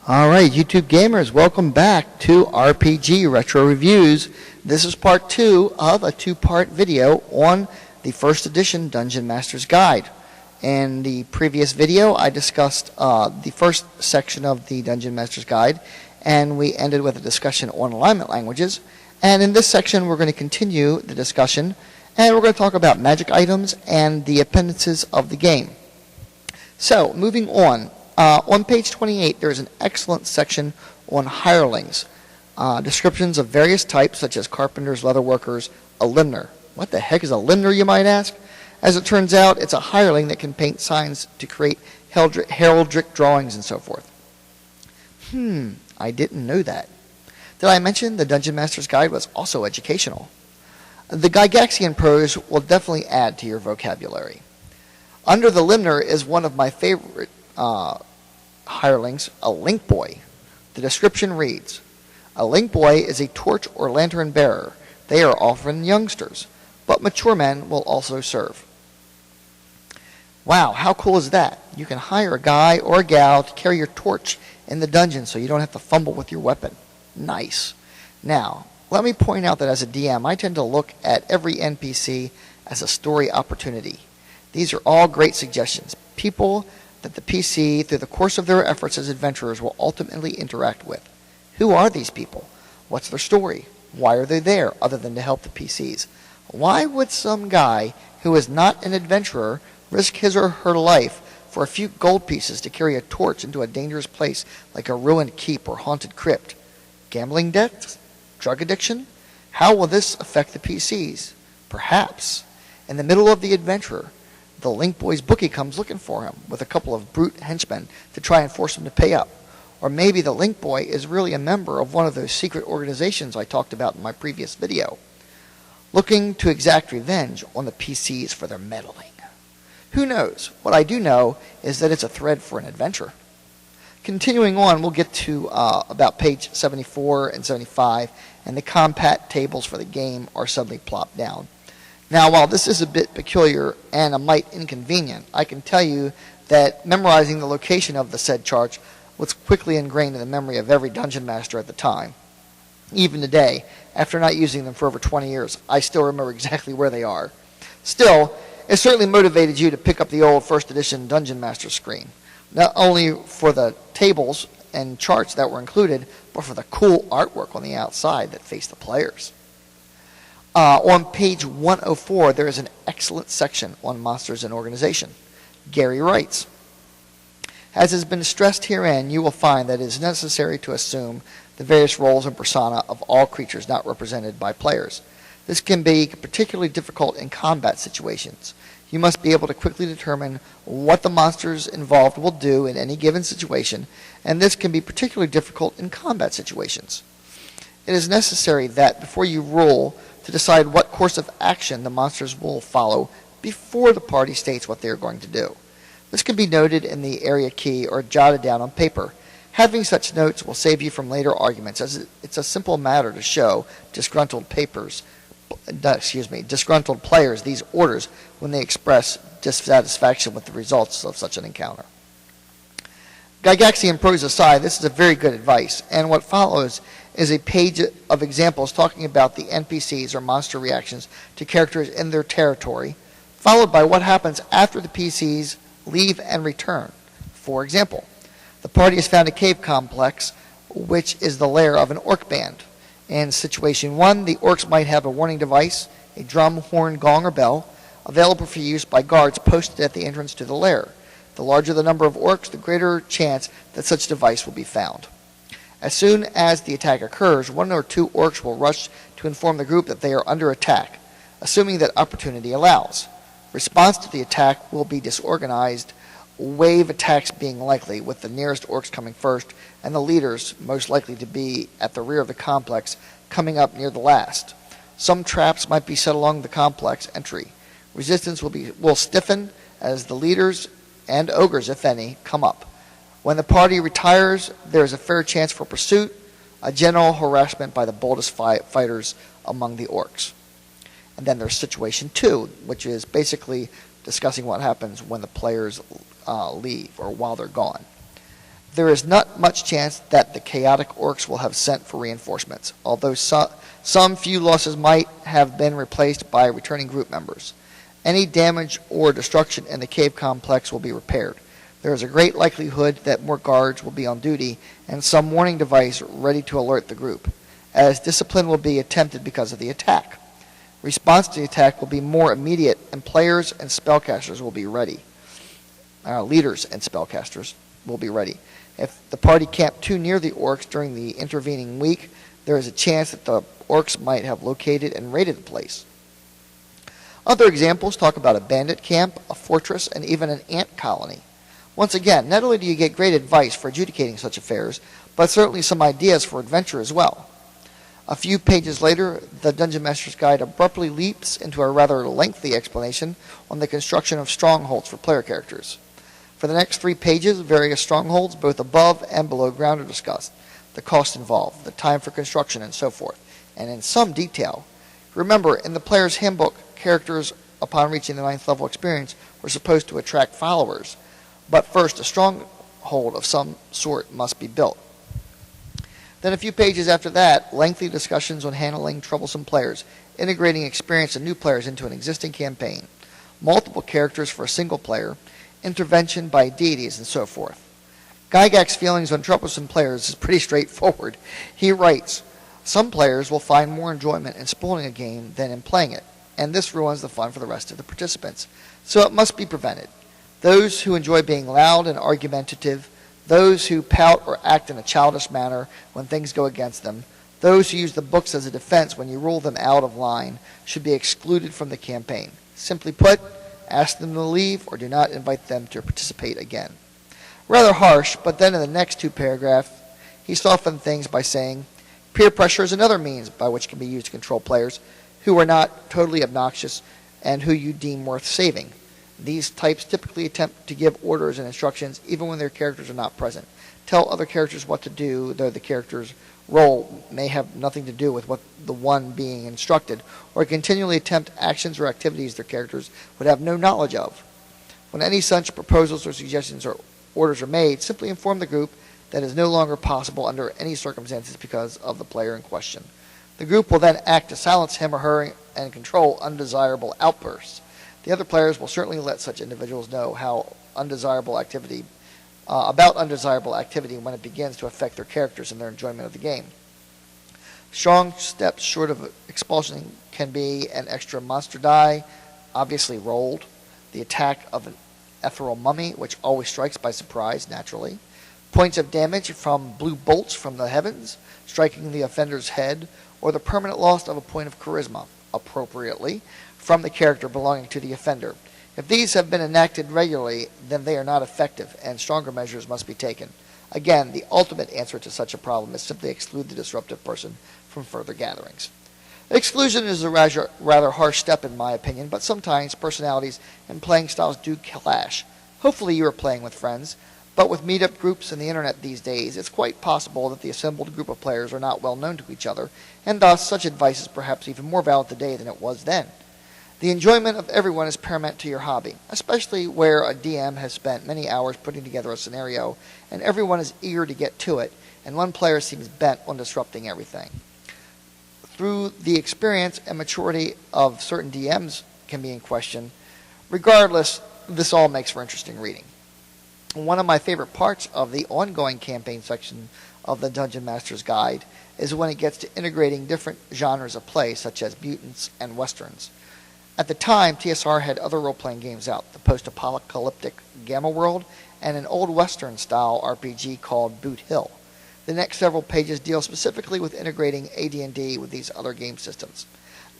Alright, YouTube gamers, welcome back to RPG Retro Reviews. This is part 2 of a two-part video on the first edition Dungeon Master's Guide. In the previous video, I discussed the first section of the Dungeon Master's Guide, and we ended with a discussion on alignment languages. And in this section, we're going to continue the discussion, and we're going to talk about magic items and the appendices of the game. So, moving on. On page 28, there is an excellent section on hirelings. Descriptions of various types, such as carpenters, leatherworkers, a limner. What the heck is a limner, you might ask? As it turns out, it's a hireling that can paint signs to create heraldic drawings and so forth. I didn't know that. Did I mention the Dungeon Master's Guide was also educational? The Gygaxian prose will definitely add to your vocabulary. Under the limner is one of my favorite hirelings, a link boy. The description reads, a link boy is a torch or lantern bearer. They are often youngsters, but mature men will also serve. Wow, how cool is that? You can hire a guy or a gal to carry your torch in the dungeon so you don't have to fumble with your weapon. Nice. Now, let me point out that as a DM, I tend to look at every NPC as a story opportunity. These are all great suggestions. People that the PC, through the course of their efforts as adventurers, will ultimately interact with. Who are these people? What's their story? Why are they there, other than to help the PCs? Why would some guy who is not an adventurer risk his or her life for a few gold pieces to carry a torch into a dangerous place like a ruined keep or haunted crypt? Gambling debts? Drug addiction? How will this affect the PCs? Perhaps, in the middle of the adventure, the Link Boy's bookie comes looking for him with a couple of brute henchmen to try and force him to pay up. Or maybe the Link Boy is really a member of one of those secret organizations I talked about in my previous video, looking to exact revenge on the PCs for their meddling. Who knows? What I do know is that it's a thread for an adventure. Continuing on, we'll get to about page 74 and 75, and the compat tables for the game are suddenly plopped down. Now, while this is a bit peculiar and a mite inconvenient, I can tell you that memorizing the location of the said charts was quickly ingrained in the memory of every dungeon master at the time. Even today, after not using them for over 20 years, I still remember exactly where they are. Still, it certainly motivated you to pick up the old first edition Dungeon Master screen, not only for the tables and charts that were included, but for the cool artwork on the outside that faced the players. On page 104, there is an excellent section on monsters and organization. Gary writes, as has been stressed herein, you will find that it is necessary to assume the various roles and persona of all creatures not represented by players. This can be particularly difficult in combat situations. You must be able to quickly determine what the monsters involved will do in any given situation, and this can be particularly difficult in combat situations. It is necessary that before you roll, to decide what course of action the monsters will follow before the party states what they are going to do. This can be noted in the area key or jotted down on paper. Having such notes will save you from later arguments, as it's a simple matter to show disgruntled players these orders when they express dissatisfaction with the results of such an encounter. Gygaxian prose aside, this is a very good advice, and what follows is a page of examples talking about the NPCs or monster reactions to characters in their territory, followed by what happens after the PCs leave and return. For example, the party has found a cave complex, which is the lair of an orc band. In situation 1, the orcs might have a warning device, a drum, horn, gong, or bell, available for use by guards posted at the entrance to the lair. The larger the number of orcs, the greater chance that such device will be found. As soon as the attack occurs, 1 or 2 orcs will rush to inform the group that they are under attack, assuming that opportunity allows. Response to the attack will be disorganized, wave attacks being likely, with the nearest orcs coming first, and the leaders, most likely to be at the rear of the complex, coming up near the last. Some traps might be set along the complex entry. Resistance will stiffen as the leaders and ogres, if any, come up. When the party retires, there is a fair chance for pursuit, a general harassment by the boldest fighters among the orcs. And then there's situation 2, which is basically discussing what happens when the players leave or while they're gone. There is not much chance that the chaotic orcs will have sent for reinforcements, although some few losses might have been replaced by returning group members. Any damage or destruction in the cave complex will be repaired. There is a great likelihood that more guards will be on duty and some warning device ready to alert the group, as discipline will be attempted because of the attack. Response to the attack will be more immediate, and players and spellcasters will be ready. Leaders and spellcasters will be ready. If the party camped too near the orcs during the intervening week, there is a chance that the orcs might have located and raided the place. Other examples talk about a bandit camp, a fortress, and even an ant colony. Once again, not only do you get great advice for adjudicating such affairs, but certainly some ideas for adventure as well. A few pages later, the Dungeon Master's Guide abruptly leaps into a rather lengthy explanation on the construction of strongholds for player characters. For the next 3 pages, various strongholds, both above and below ground, are discussed, the cost involved, the time for construction, and so forth, and in some detail. Remember, in the player's handbook, characters, upon reaching the 9th level experience, were supposed to attract followers, but first a stronghold of some sort must be built. Then a few pages after that, lengthy discussions on handling troublesome players, integrating experienced and new players into an existing campaign, multiple characters for a single player, intervention by deities, and so forth. Gygax's feelings on troublesome players is pretty straightforward. He writes, "Some players will find more enjoyment in spoiling a game than in playing it, and this ruins the fun for the rest of the participants, so it must be prevented. Those who enjoy being loud and argumentative, those who pout or act in a childish manner when things go against them, those who use the books as a defense when you rule them out of line, should be excluded from the campaign. Simply put, ask them to leave or do not invite them to participate again." Rather harsh, but then in the next 2 paragraphs, he softened things by saying, "Peer pressure is another means by which can be used to control players who are not totally obnoxious and who you deem worth saving. These types typically attempt to give orders and instructions even when their characters are not present. Tell other characters what to do, though the character's role may have nothing to do with what the one being instructed, or continually attempt actions or activities their characters would have no knowledge of. When any such proposals or suggestions or orders are made, simply inform the group that it is no longer possible under any circumstances because of the player in question. The group will then act to silence him or her and control undesirable outbursts. The other players will certainly let such individuals know about undesirable activity when it begins to affect their characters and their enjoyment of the game. Strong steps short of expulsion can be an extra monster die, obviously rolled, the attack of an ethereal mummy, which always strikes by surprise, naturally, points of damage from blue bolts from the heavens, striking the offender's head, or the permanent loss of a point of charisma, appropriately, from the character belonging to the offender. If these have been enacted regularly, then they are not effective, and stronger measures must be taken. Again, the ultimate answer to such a problem is simply exclude the disruptive person from further gatherings. Exclusion is a rather harsh step in my opinion, but sometimes personalities and playing styles do clash. Hopefully you are playing with friends, but with meetup groups and the internet these days, it's quite possible that the assembled group of players are not well known to each other, and thus such advice is perhaps even more valid today than it was then. The enjoyment of everyone is paramount to your hobby, especially where a DM has spent many hours putting together a scenario, and everyone is eager to get to it, and one player seems bent on disrupting everything. Through the experience and maturity of certain DMs can be in question. Regardless, this all makes for interesting reading. One of my favorite parts of the ongoing campaign section of the Dungeon Master's Guide is when it gets to integrating different genres of play, such as mutants and westerns. At the time, TSR had other role-playing games out, the post-apocalyptic Gamma World, and an old western-style RPG called Boot Hill. The next several pages deal specifically with integrating AD&D with these other game systems.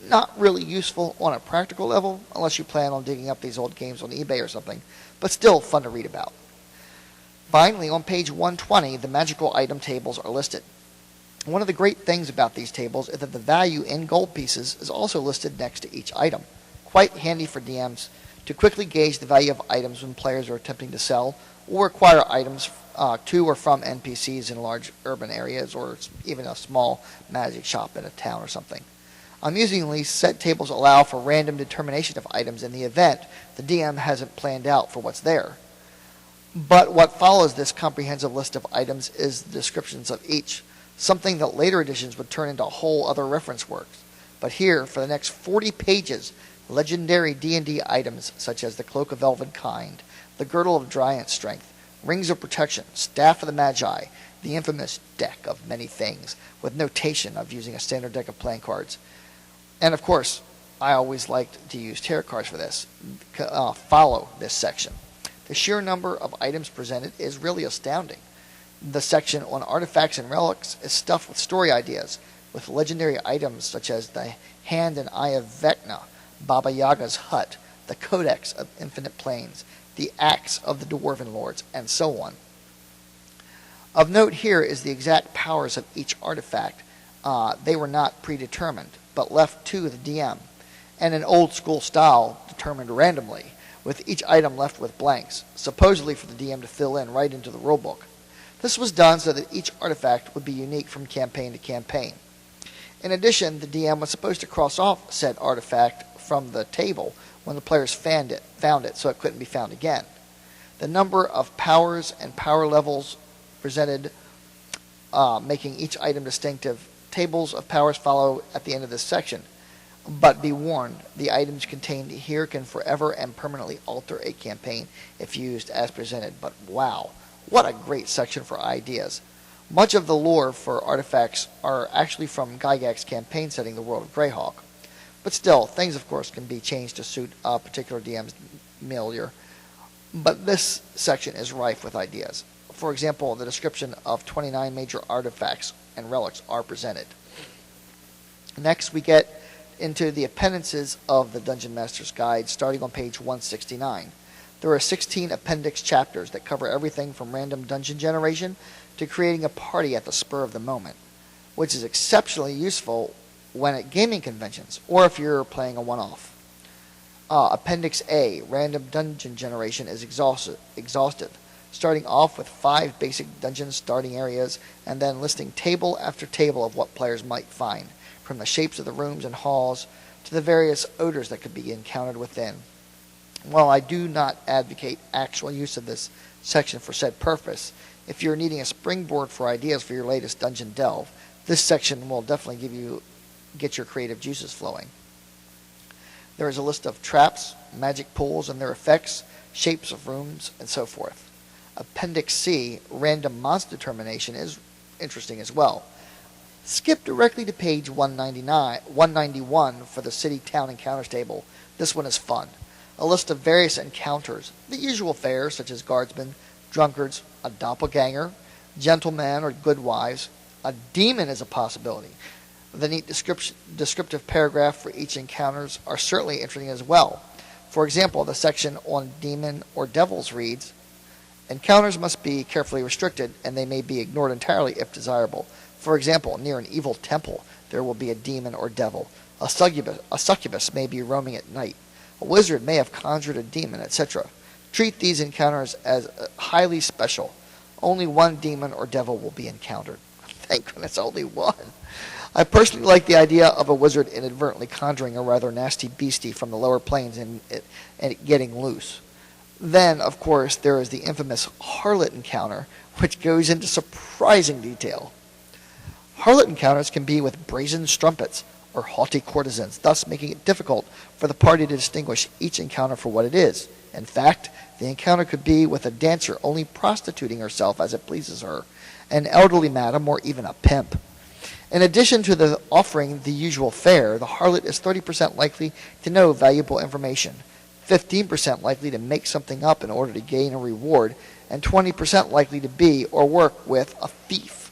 Not really useful on a practical level, unless you plan on digging up these old games on eBay or something, but still fun to read about. Finally, on page 120, the magical item tables are listed. One of the great things about these tables is that the value in gold pieces is also listed next to each item. Quite handy for DMs to quickly gauge the value of items when players are attempting to sell or acquire items to or from NPCs in large urban areas, or even a small magic shop in a town or something. Amusingly, set tables allow for random determination of items in the event the DM hasn't planned out for what's there. But what follows this comprehensive list of items is the descriptions of each, something that later editions would turn into whole other reference works. But here, for the next 40 pages, legendary D&D items such as the Cloak of Elvenkind, the Girdle of Giant Strength, Rings of Protection, Staff of the Magi, the infamous Deck of Many Things, with notation of using a standard deck of playing cards. And of course, I always liked to use tarot cards for this. Follow this section. The sheer number of items presented is really astounding. The section on artifacts and relics is stuffed with story ideas, with legendary items such as the Hand and Eye of Vecna, Baba Yaga's hut, the Codex of Infinite Planes, the Axe of the Dwarven Lords, and so on. Of note here is the exact powers of each artifact. They were not predetermined, but left to the DM, and in old school style, determined randomly, with each item left with blanks, supposedly for the DM to fill in right into the rulebook. This was done so that each artifact would be unique from campaign to campaign. In addition, the DM was supposed to cross off said artifact from the table when the players found it, so it couldn't be found again. The number of powers and power levels presented, making each item distinctive. Tables of powers follow at the end of this section. But be warned, the items contained here can forever and permanently alter a campaign if used as presented. But wow, what a great section for ideas. Much of the lore for artifacts are actually from Gygax's campaign setting, The World of Greyhawk. But still, things of course can be changed to suit a particular DM's milieu. But this section is rife with ideas. For example, the description of 29 major artifacts and relics are presented. Next, we get into the appendices of the Dungeon Master's Guide, starting on page 169. There are 16 appendix chapters that cover everything from random dungeon generation to creating a party at the spur of the moment, which is exceptionally useful when at gaming conventions, or if you're playing a one-off. Appendix A, random dungeon generation, is exhaustive, starting off with 5 basic dungeon starting areas, and then listing table after table of what players might find, from the shapes of the rooms and halls to the various odors that could be encountered within. While I do not advocate actual use of this section for said purpose, if you're needing a springboard for ideas for your latest dungeon delve, this section will definitely get your creative juices flowing. There is a list of traps, magic pools and their effects, shapes of rooms, and so forth. Appendix C, random monster determination, is interesting as well. Skip directly to page 191 for the City Town Encounters table. This one is fun. A list of various encounters, the usual fare such as guardsmen, drunkards, a doppelganger, gentlemen or goodwives. A demon is a possibility. The neat descriptive paragraph for each encounters are certainly interesting as well. For example, the section on demon or devils reads, encounters must be carefully restricted, and they may be ignored entirely if desirable. For example, near an evil temple, there will be a demon or devil. A succubus may be roaming at night. A wizard may have conjured a demon, etc. Treat these encounters as highly special. Only one demon or devil will be encountered. Thank goodness, only one. I personally like the idea of a wizard inadvertently conjuring a rather nasty beastie from the lower planes and it getting loose. Then, of course, there is the infamous Harlot Encounter, which goes into surprising detail. Harlot encounters can be with brazen strumpets or haughty courtesans, thus making it difficult for the party to distinguish each encounter for what it is. In fact, the encounter could be with a dancer only prostituting herself as it pleases her, an elderly madam, or even a pimp. In addition to offering the usual fare, the harlot is 30% likely to know valuable information, 15% likely to make something up in order to gain a reward, and 20% likely to be or work with a thief.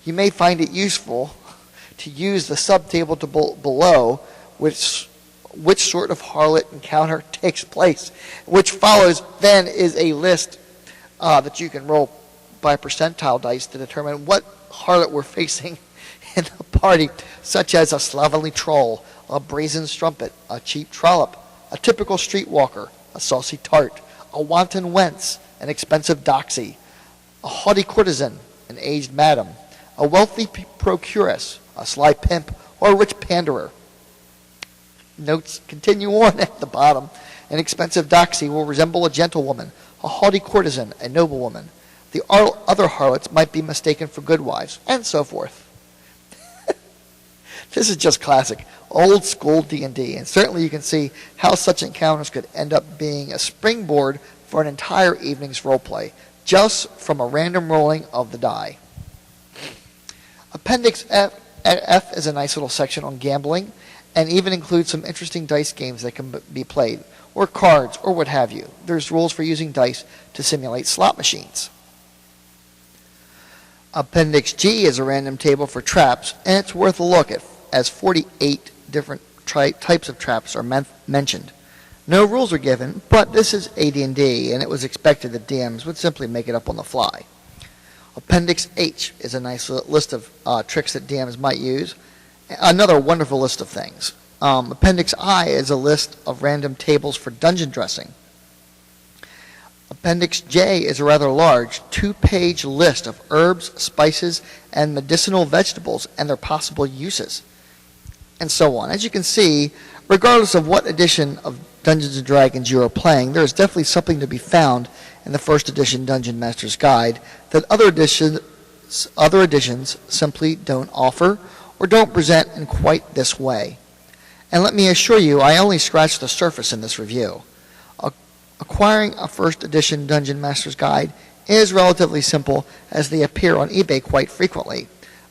You may find it useful to use the subtable below which sort of harlot encounter takes place. Which follows then is a list that you can roll by percentile dice to determine what harlot we're facing in the party, such as a slovenly troll, a brazen strumpet, a cheap trollop, a typical streetwalker, a saucy tart, a wanton wench, an expensive doxy, a haughty courtesan, an aged madam, a wealthy procuress, a sly pimp, or a rich panderer. Notes continue on at the bottom. An expensive doxy will resemble a gentlewoman, a haughty courtesan, a noblewoman. The other harlots might be mistaken for good wives, and so forth. This is just classic, old school D&D, and certainly you can see how such encounters could end up being a springboard for an entire evening's roleplay, just from a random rolling of the die. Appendix F is a nice little section on gambling, and even includes some interesting dice games that can be played, or cards, or what have you. There's rules for using dice to simulate slot machines. Appendix G is a random table for traps, and it's worth a look at, as 48 different types of traps are mentioned. No rules are given, but this is AD&D, and it was expected that DMs would simply make it up on the fly. Appendix H is a nice list of tricks that DMs might use. Another wonderful list of things. Appendix I is a list of random tables for dungeon dressing. Appendix J is a rather large 2-page list of herbs, spices, and medicinal vegetables and their possible uses, and so on. As you can see, regardless of what edition of Dungeons & Dragons you are playing, there is definitely something to be found in the first edition Dungeon Master's Guide that other editions simply don't offer or don't present in quite this way. And let me assure you, I only scratched the surface in this review. Acquiring a first edition Dungeon Master's Guide is relatively simple, as they appear on eBay quite frequently,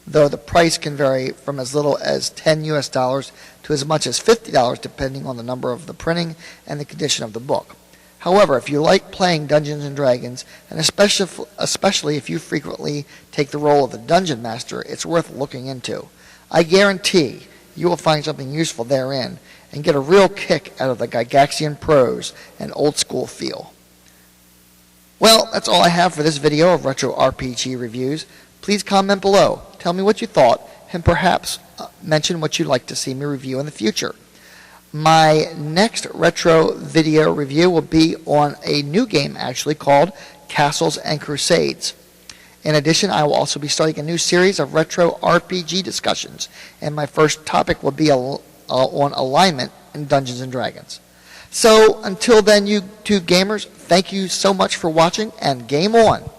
though the price can vary from as little as $10 US to as much as $50 depending on the number of the printing and the condition of the book. However, if you like playing Dungeons & Dragons, and especially if you frequently take the role of the Dungeon Master, it's worth looking into. I guarantee you will find something useful therein and get a real kick out of the Gygaxian prose and old school feel. Well, that's all I have for this video of Retro RPG reviews. Please comment below, tell me what you thought, and perhaps mention what you'd like to see me review in the future. My next retro video review will be on a new game actually called Castles and Crusades. In addition, I will also be starting a new series of retro RPG discussions, and my first topic will be on alignment in Dungeons & Dragons. So until then, you two gamers, thank you so much for watching, and game on!